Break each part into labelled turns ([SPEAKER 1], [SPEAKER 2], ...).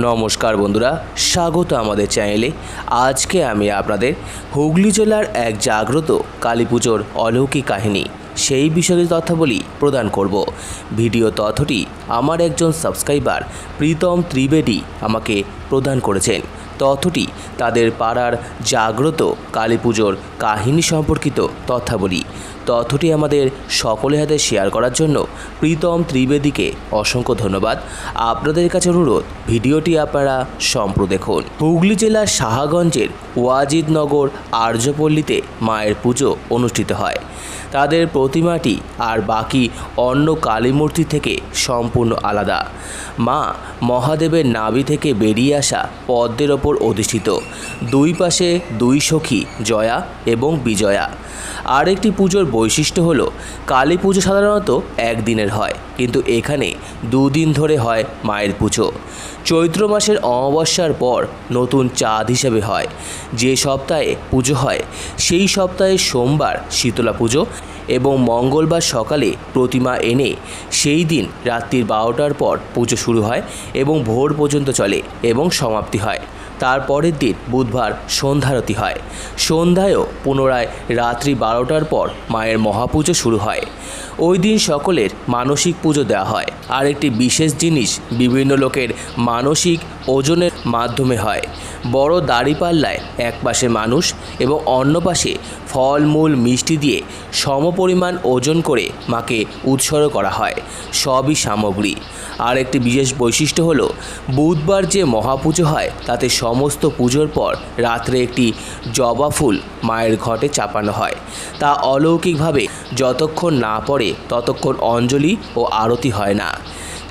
[SPEAKER 1] নমস্কার বন্ধুরা, স্বাগত আমাদের চ্যানেলে। আজকে আমি আপনাদের হুগলি জেলার এক জাগ্রত কালী পুজোর অলৌকিক কাহিনী সেই বিষয়ে তথ্যাবলী প্রদান করব। ভিডিও তথ্যটি আমার একজন সাবস্ক্রাইবার প্রীতম ত্রিবেদী আমাকে প্রদান করেছেন। তথ্যটি তাদের পাড়ার জাগ্রত কালী পুজোর কাহিনী সম্পর্কিত তথ্যাবলী। তথ্যটি আমাদের সকলের হাতে শেয়ার করার জন্য প্রীতম ত্রিবেদীকে অসংখ্য ধন্যবাদ। আপনাদের কাছে অনুরোধ, ভিডিওটি আপনারা সম্পূর্ণ দেখুন। হুগলি জেলার সাহাগঞ্জের ওয়াজিদনগর আর্যপল্লীতে মায়ের পুজো অনুষ্ঠিত হয়। তাদের প্রতিমাটি আর বাকি অন্য কালী মূর্তি থেকে সম্পূর্ণ আলাদা। মা মহাদেবের নাভি থেকে বেরিয়ে আসা পদ্মের ওপর অধিষ্ঠিত, দুই পাশে দুই সখী জয়া এবং বিজয়া। আরেকটি পুজোর বৈশিষ্ট্য হলো কালী পুজো সাধারণত একদিনের হয়, কিন্তু এখানে দুদিন ধরে হয় মায়ের পুজো। চৈত্র মাসের অমাবস্যার পর নতুন চাঁদ হিসেবে হয়। যে সপ্তাহে পুজো হয় সেই সপ্তাহে সোমবার শীতলা পুজো এবং মঙ্গলবার সকালে প্রতিমা এনে সেই দিন রাত্রির 12টার পর পুজো শুরু হয় এবং ভোর পর্যন্ত চলে এবং সমাপ্তি হয়। তারপরের দিন বুধবার সন্ধ্যারতি হয়। সন্ধ্যায়ও পুনরায় রাত্রি 12টার পর মায়ের মহাপুজো শুরু হয়। ওই দিন সকলের মানসিক পুজো দেওয়া হয়। আর একটি বিশেষ জিনিস বিভিন্ন লোকের মানসিক ওজনের মাধ্যমে হয়। বড় দাড়িপাল্লায় এক পাশে মানুষ এবং অন্য পাশে ফলমূল মিষ্টি দিয়ে সমপরিমাণ ওজন করে মাকে উৎসর্গ করা হয়, সবই সামগ্রী। আর একটি বিশেষ বৈশিষ্ট্য হলো বুধবার যে মহাপুজো হয় তাতে সমস্ত পুজোর পর রাত্রে একটি জবা ফুল মায়ের ঘটে চাপানো হয়। তা অলৌকিকভাবে যতক্ষণ না পড়ে ততক্ষণ অঞ্জলি ও আরতি হয় না।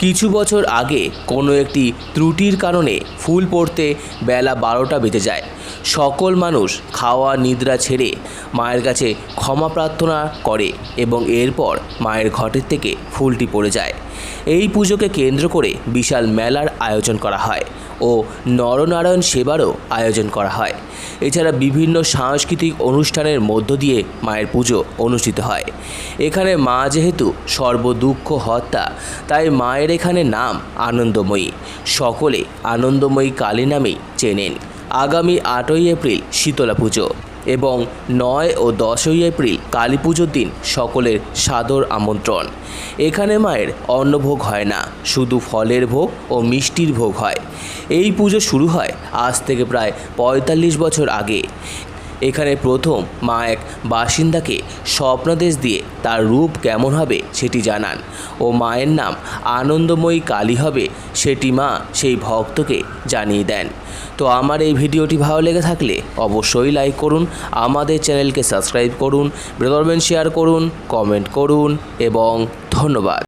[SPEAKER 1] কিছু বছর আগে কোনো একটি ত্রুটির কারণে ফুল পড়তে বেলা 12টা বেজে যায়। সকল মানুষ খাওয়া নিদ্রা ছেড়ে মায়ের কাছে ক্ষমা প্রার্থনা করে এবং এরপর মায়ের ঘটের থেকে ফুলটি পড়ে যায়। এই পুজোকে কেন্দ্র করে বিশাল মেলার আয়োজন করা হয় ও নরনারায়ণ সেবারও আয়োজন করা হয়। এছাড়া বিভিন্ন সাংস্কৃতিক অনুষ্ঠানের মধ্য দিয়ে মায়ের পুজো অনুষ্ঠিত হয়। এখানে মা যেহেতু সর্বদুঃখ হর্তা, তাই মায়ের এখানে নাম আনন্দময়ী। সকলে আনন্দময়ী কালী নামেই চেনেন। আগামী 8ই এপ্রিল শীতলা পুজো এবং 9 ও 10ই এপ্রিল কালী পুজোর দিন সকলের সাদর আমন্ত্রণ। এখানে মায়ের অন্নভোগ হয় না, শুধু ফলের ভোগ ও মিষ্টির ভোগ হয়। এই পুজো শুরু হয় আজ থেকে প্রায় 45 বছর আগে। এখানে প্রথম মা এক বাসিন্দাকে স্বপ্নাদেশ দিয়ে তার রূপ কেমন হবে সেটি জানান ও মায়ের নাম আনন্দময়ী কালী হবে সেটি মা সেই ভক্তকে জানিয়ে দেন। তো আমার এই ভিডিওটি ভালো লেগে থাকলে অবশ্যই লাইক করুন, আমাদের চ্যানেলকে সাবস্ক্রাইব করুন, শেয়ার করুন, কমেন্ট করুন এবং ধন্যবাদ।